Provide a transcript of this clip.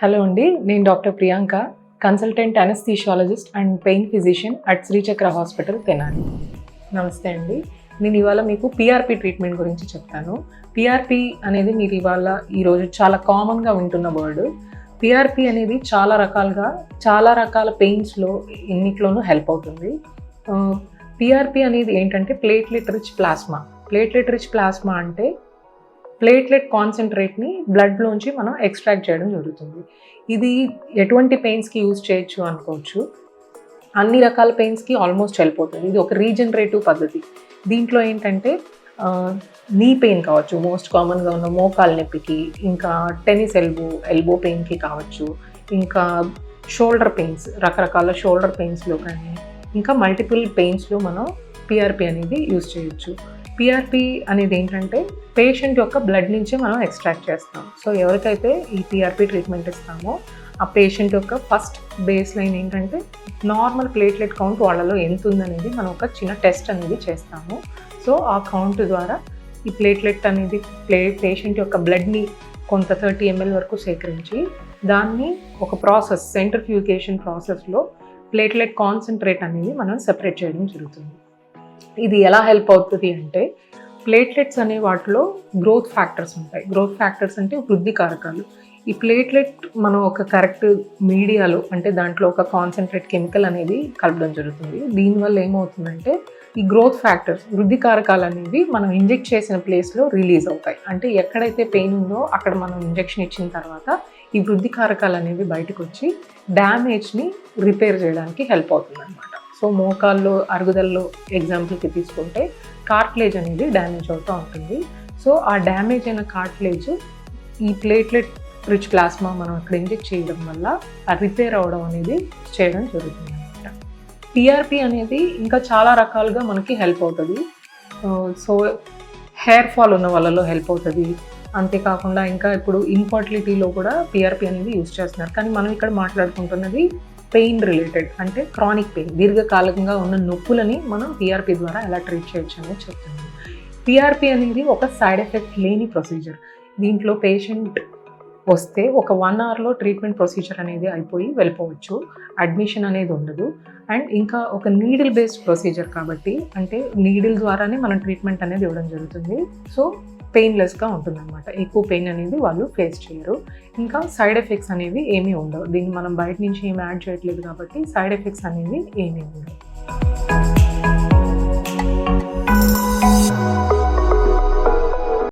Hello అండి, నేను doctor Priyanka, consultant anaesthesiologist and pain physician at Sri Chakra hospital, Tenali. నమస్తే అండి. నేను ఇవాళ మీకు పిఆర్పి ట్రీట్మెంట్ గురించి చెప్తాను. పిఆర్పి అనేది మీరు ఈరోజు చాలా కామన్గా వింటున్న వర్డ్. పిఆర్పి అనేది చాలా రకాల పెయిన్స్లో ఎన్నిట్లోనూ హెల్ప్ అవుతుంది. పిఆర్పి అనేది ఏంటంటే platelet rich plasma. Platelet rich plasma అంటే ప్లేట్లెట్ కాన్సన్ట్రేట్ని బ్లడ్లోంచి మనం ఎక్స్ట్రాక్ట్ చేయడం జరుగుతుంది. ఇది ఎటువంటి పెయిన్స్కి యూజ్ చేయొచ్చు అనుకోవచ్చు. అన్ని రకాల పెయిన్స్కి ఆల్మోస్ట్ హెల్ప్ అవుతుంది. ఇది ఒక రీజనరేటివ్ పద్ధతి. దీంట్లో ఏంటంటే నీ పెయిన్ కావచ్చు, మోస్ట్ కామన్గా ఉన్న మోకాలు నొప్పికి, ఇంకా టెన్నిస్ ఎల్బో పెయిన్కి కావచ్చు, ఇంకా షోల్డర్ పెయిన్స్, రకరకాల షోల్డర్ పెయిన్స్లో కానీ, ఇంకా మల్టిపుల్ పెయిన్స్లో మనం పిఆర్పి అనేది యూజ్ చేయొచ్చు. పిఆర్పి అనేది ఏంటంటే పేషెంట్ యొక్క బ్లడ్ నుంచే మనం ఎక్స్ట్రాక్ట్ చేస్తాం. సో ఎవరికైతే ఈ పిఆర్పి ట్రీట్మెంట్ ఇస్తామో ఆ పేషెంట్ యొక్క ఫస్ట్ బేస్ లైన్ ఏంటంటే నార్మల్ ప్లేట్లెట్ కౌంట్ వాళ్ళలో ఎంత ఉందనేది మనం ఒక చిన్న టెస్ట్ అనేది చేస్తాము. సో ఆ కౌంట్ ద్వారా ఈ ప్లేట్లెట్ అనేది పేషెంట్ యొక్క బ్లడ్ని కొంత 30 ml వరకు సేకరించి దాన్ని ఒక ప్రాసెస్, సెంట్రిఫ్యూగేషన్ ప్రాసెస్లో ప్లేట్లెట్ కాన్సన్ట్రేట్ అనేది మనం సెపరేట్ చేయడం జరుగుతుంది. ఇది ఎలా హెల్ప్ అవుతుంది అంటే ప్లేట్లెట్స్ అనే వాటిలో గ్రోత్ ఫ్యాక్టర్స్ ఉంటాయి. గ్రోత్ ఫ్యాక్టర్స్ అంటే వృద్ధి కారకాలు. ఈ ప్లేట్లెట్ మనం ఒక కరెక్ట్ మీడియాలో, అంటే దాంట్లో ఒక కాన్సన్ట్రేట్ కెమికల్ అనేది కలపడం జరుగుతుంది. దీనివల్ల ఏమవుతుందంటే ఈ గ్రోత్ ఫ్యాక్టర్స్, వృద్ధి కారకాలు అనేవి మనం ఇంజెక్ట్ చేసిన ప్లేస్లో రిలీజ్ అవుతాయి. అంటే ఎక్కడైతే పెయిన్ ఉందో అక్కడ మనం ఇంజెక్షన్ ఇచ్చిన తర్వాత ఈ వృద్ధి కారకాలు అనేవి బయటకు వచ్చి డ్యామేజ్ని రిపేర్ చేయడానికి హెల్ప్ అవుతుంది అన్నమాట. సో మోకాల్లో అరుగుదలలో ఎగ్జాంపుల్కి తీసుకుంటే కార్ట్లేజ్ అనేది డ్యామేజ్ అవుతూ ఉంటుంది. సో ఆ డ్యామేజ్ అయిన కార్ట్లేజ్ ఈ ప్లేట్లెట్ రిచ్ ప్లాస్మా మనం అక్కడ ఇంజెక్ట్ చేయడం వల్ల ఆ రిపేర్ అవడం అనేది చేయడం జరుగుతుంది అనమాట. పిఆర్పి అనేది ఇంకా చాలా రకాలుగా మనకి హెల్ప్ అవుతుంది. సో హెయిర్ ఫాల్ ఉన్న వాళ్ళలో హెల్ప్ అవుతుంది. అంతేకాకుండా ఇంకా ఇప్పుడు ఇన్ఫర్టిలిటీలో కూడా పిఆర్పి అనేది యూజ్ చేస్తున్నారు. కానీ మనం ఇక్కడ మాట్లాడుకుంటున్నది పెయిన్ రిలేటెడ్, అంటే క్రానిక్ పెయిన్, దీర్ఘకాలికంగా ఉన్న నొప్పులని మనం పిఆర్పి ద్వారా ఎలా ట్రీట్ చేయొచ్చు అనేది చెప్తున్నాం. పిఆర్పి అనేది ఒక సైడ్ ఎఫెక్ట్ లేని ప్రొసీజర్. దీంట్లో పేషెంట్ వస్తే ఒక 1 hourలో ట్రీట్మెంట్ ప్రొసీజర్ అనేది అయిపోయి వెళ్ళిపోవచ్చు. అడ్మిషన్ అనేది ఉండదు. అండ్ ఇంకా ఒక నీడిల్ బేస్డ్ ప్రొసీజర్ కాబట్టి, అంటే నీడిల్ ద్వారానే మనం ట్రీట్మెంట్ అనేది ఇవ్వడం జరుగుతుంది. సో పెయిన్లెస్గా ఉంటుందన్నమాట. ఎక్కువ పెయిన్ అనేది వాళ్ళు ఫేస్ చేయరు. ఇంకా సైడ్ ఎఫెక్ట్స్ అనేవి ఏమీ ఉండవు. దీన్ని మనం బయట నుంచి ఏమి యాడ్ చేయట్లేదు కాబట్టి సైడ్ ఎఫెక్ట్స్ అనేవి ఏమీ ఉండవు.